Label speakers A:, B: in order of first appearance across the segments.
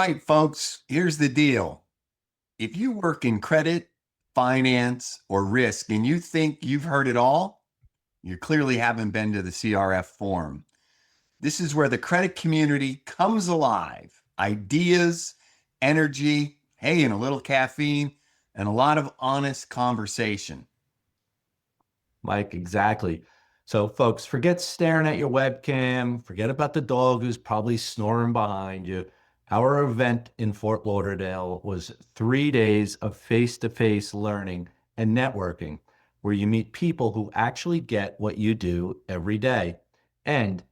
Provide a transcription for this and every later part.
A: right, folks, here's the deal. If you work in credit, finance, or risk and you think you've heard it all, you clearly haven't been to the CRF Forum. This is where the credit community comes alive. Ideas, energy, hey, and a little caffeine, and a lot of honest conversation.
B: Mike, exactly. So, folks, forget staring at your webcam, forget about the dog who's probably snoring behind you. Our event in Fort Lauderdale was 3 days of face to face learning and networking where you meet people who actually get what you do every day. And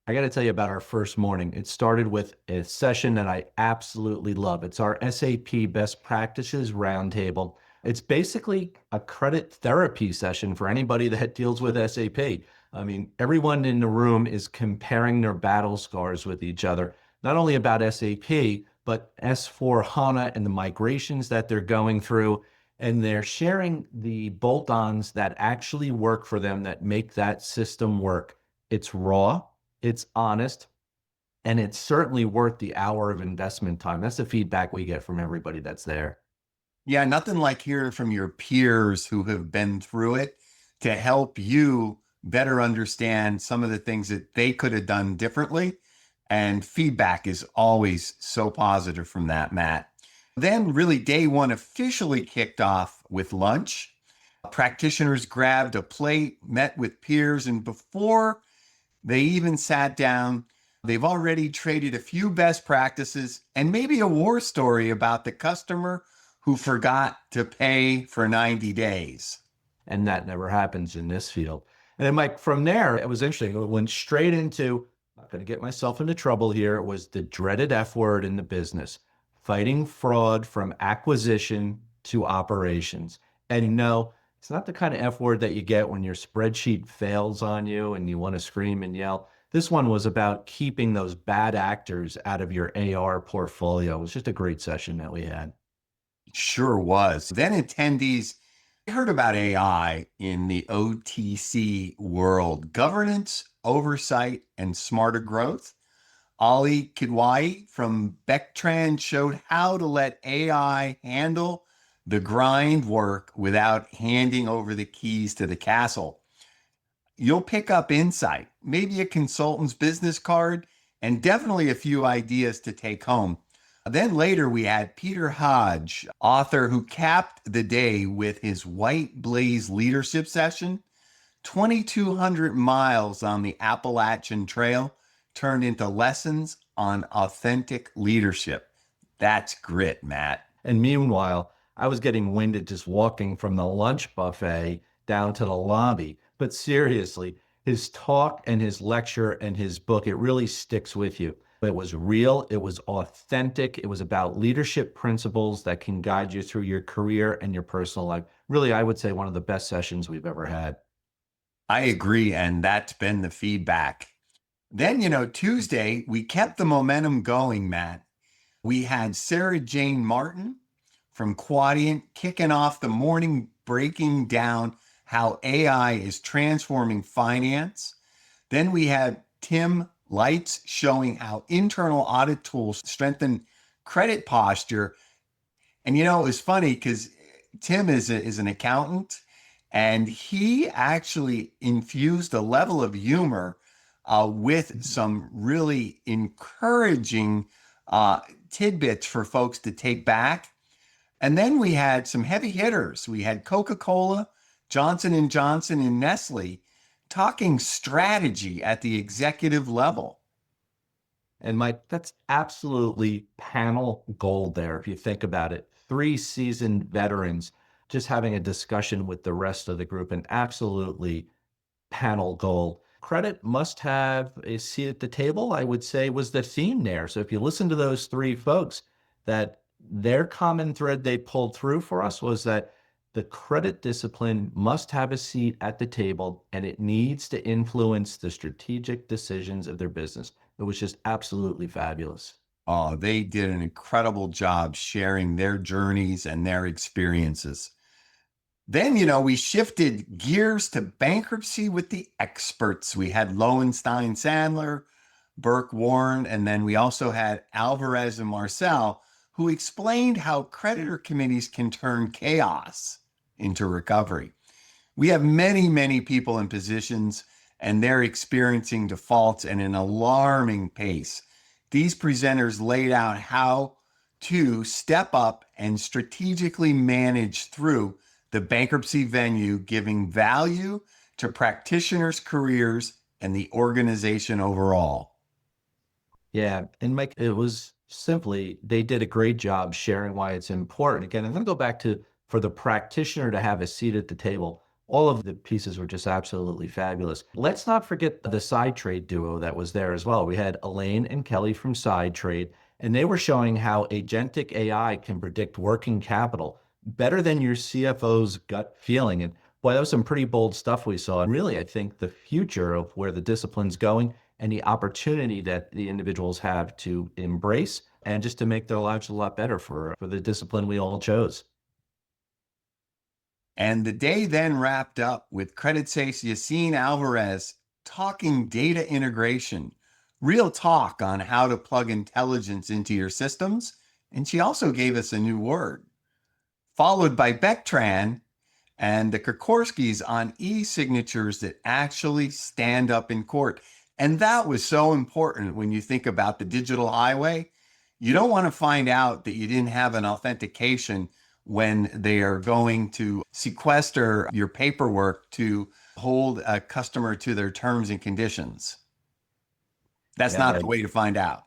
B: I got to tell you about our first morning. It started with a session that I absolutely love. It's our SAP Best Practices Roundtable. It's basically a credit therapy session for anybody that deals with SAP. I mean, everyone in the room is comparing their battle scars with each other, not only about SAP, but S4 HANA and the migrations that they're going through. And they're sharing the bolt-ons that actually work for them that make that system work. It's raw, it's honest, and it's certainly worth the hour of investment time. That's the feedback we get from everybody that's there.
A: Yeah, nothing like hearing from your peers who have been through it to help you better understand some of the things that they could have done differently. And feedback is always so positive from that, Matt. Then, really, day one officially kicked off with lunch. Practitioners grabbed a plate, met with peers, and before they even sat down, they've already traded a few best practices and maybe a war story about the customer who forgot to pay for 90 days.
B: And that never happens in this field. And then, Mike, from there, it was interesting. It went straight into, I'm not going to get myself into trouble here. It was the dreaded F word in the business, fighting fraud from acquisition to operations. And no, it's not the kind of F word that you get when your spreadsheet fails on you and you want to scream and yell. This one was about keeping those bad actors out of your AR portfolio. It was just a great session that we had.
A: Sure was. Then attendees heard about AI in the OTC world, governance, oversight, and smarter growth. Ali Kidwai from Bectran showed how to let AI handle the grind work without handing over the keys to the castle. You'll pick up insight, maybe a consultant's business card, and definitely a few ideas to take home. Then later we had Peter Hodge, author who capped the day with his White Blaze leadership session. 2,200 miles on the Appalachian Trail turned into lessons on authentic leadership. That's grit, Matt.
B: And meanwhile, I was getting winded just walking from the lunch buffet down to the lobby. But seriously, his talk and his lecture and his book, it really sticks with you. It was real, it was authentic, it was about leadership principles that can guide you through your career and your personal life. Really, I would say one of the best sessions we've ever had.
A: I agree. And that's been the feedback. Then, Tuesday, we kept the momentum going, Matt. We had Sarah Jane Martin from Quadient kicking off the morning, breaking down how AI is transforming finance. Then we had Tim Lights showing how internal audit tools strengthen credit posture. And it was funny because Tim is an accountant, and he actually infused a level of humor with some really encouraging tidbits for folks to take back. And then we had some heavy hitters. We had Coca-Cola, Johnson & Johnson, and Nestle talking strategy at the executive level.
B: And Mike, that's absolutely panel gold there, if you think about it. Three seasoned veterans just having a discussion with the rest of the group, and absolutely panel gold. Credit must have a seat at the table, I would say, was the theme there. So if you listen to those three folks, that their common thread they pulled through for us was that the credit discipline must have a seat at the table and it needs to influence the strategic decisions of their business. It was just absolutely fabulous.
A: Oh, they did an incredible job sharing their journeys and their experiences. Then, we shifted gears to bankruptcy with the experts. We had Lowenstein Sandler, Burke Warren, and then we also had Alvarez and Marcel, who explained how creditor committees can turn chaos into recovery. We have many, many people in positions and they're experiencing defaults at an alarming pace. These presenters laid out how to step up and strategically manage through the bankruptcy venue, giving value to practitioners' careers and the organization overall.
B: Yeah. And Mike, it was simply, they did a great job sharing why it's important. Again, I'm going to go back to for the practitioner to have a seat at the table. All of the pieces were just absolutely fabulous. Let's not forget the side trade duo that was there as well. We had Elaine and Kelly from Side Trade, and they were showing how agentic AI can predict working capital better than your CFO's gut feeling. And boy, that was some pretty bold stuff we saw. And really, I think the future of where the discipline's going and the opportunity that the individuals have to embrace and just to make their lives a lot better for the discipline we all chose.
A: And the day then wrapped up with Credit Safe's Yassine Alvarez talking data integration, real talk on how to plug intelligence into your systems. And she also gave us a new word, followed by Bectran and the Kokorskis on e-signatures that actually stand up in court. And that was so important when you think about the digital highway. You don't want to find out that you didn't have an authentication when they are going to sequester your paperwork to hold a customer to their terms and conditions. That's not
B: Yeah,
A: the way to find out.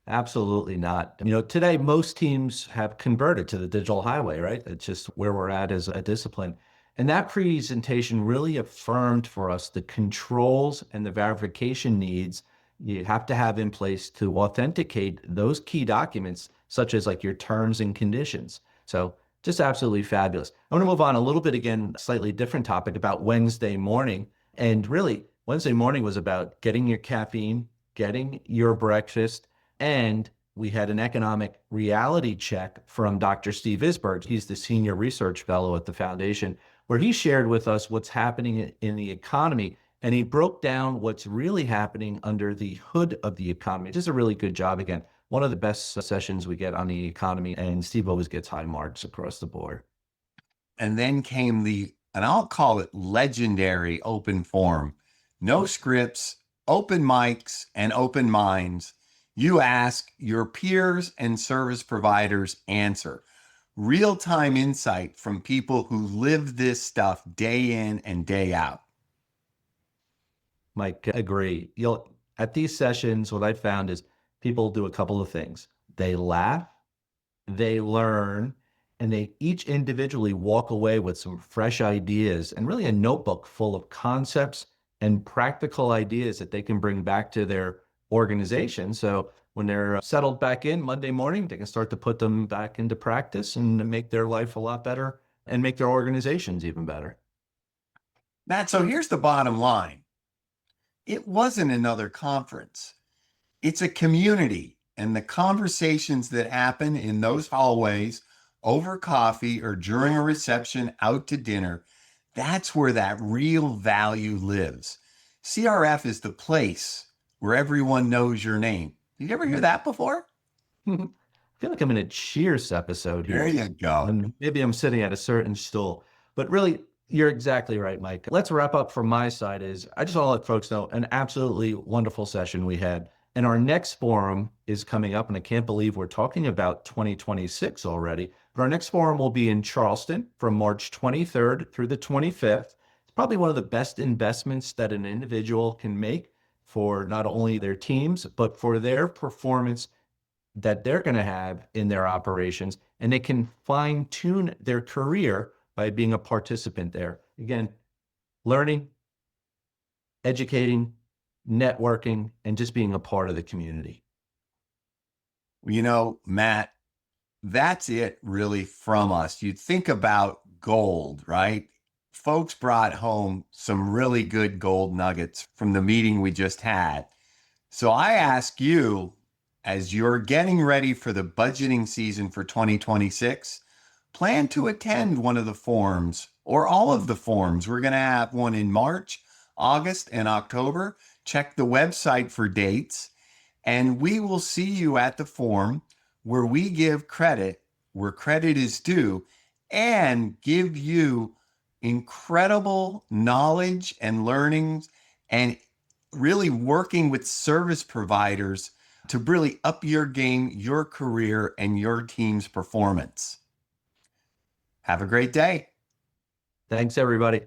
B: absolutely not. Today most teams have converted to the digital highway, right? It's just where we're at as a discipline. And that presentation really affirmed for us the controls and the verification needs you have to have in place to authenticate those key documents, such as like your terms and conditions. So just absolutely fabulous. I want to move on a little bit again, slightly different topic about Wednesday morning. And really, Wednesday morning was about getting your caffeine, getting your breakfast, and we had an economic reality check from Dr. Steve Isberg. He's the senior research fellow at the foundation, where he shared with us what's happening in the economy. And he broke down what's really happening under the hood of the economy. Just a really good job. Again, one of the best sessions we get on the economy. And Steve always gets high marks across the board.
A: And then came and I'll call it legendary open forum. No scripts, open mics, and open minds. You ask, your peers and service providers answer. Real time insight from people who live this stuff day in and day out.
B: Mike, agree. You'll at these sessions, what I found is people do a couple of things. They laugh, they learn, and they each individually walk away with some fresh ideas and really a notebook full of concepts and practical ideas that they can bring back to their organization. So when they're settled back in Monday morning, they can start to put them back into practice and make their life a lot better and make their organizations even better.
A: Matt, so here's the bottom line. It wasn't another conference. It's a community, and the conversations that happen in those hallways over coffee or during a reception out to dinner, that's where that real value lives. CRF is the place where everyone knows your name. Did you ever hear that before?
B: I feel like I'm in a Cheers episode
A: There
B: here.
A: you go.
B: And maybe I'm sitting at a certain stool. But really, you're exactly right, Mike. Let's wrap up from my side is I just want to let folks know an absolutely wonderful session we had. And our next forum is coming up, and I can't believe we're talking about 2026 already. But our next forum will be in Charleston from March 23rd through the 25th. It's probably one of the best investments that an individual can make for not only their teams, but for their performance that they're going to have in their operations, and they can fine tune their career by being a participant there. Again, learning, educating, networking, and just being a part of the community.
A: Matt, that's it really from us. You think about gold, right? Folks brought home some really good gold nuggets from the meeting we just had. So I ask you, as you're getting ready for the budgeting season for 2026, plan to attend one of the forums or all of the forums. We're going to have one in March, August, and October. Check the website for dates. And we will see you at the forum where we give credit where credit is due and give you incredible knowledge and learnings and really working with service providers to really up your game, your career, and your team's performance. Have a great day.
B: Thanks, everybody.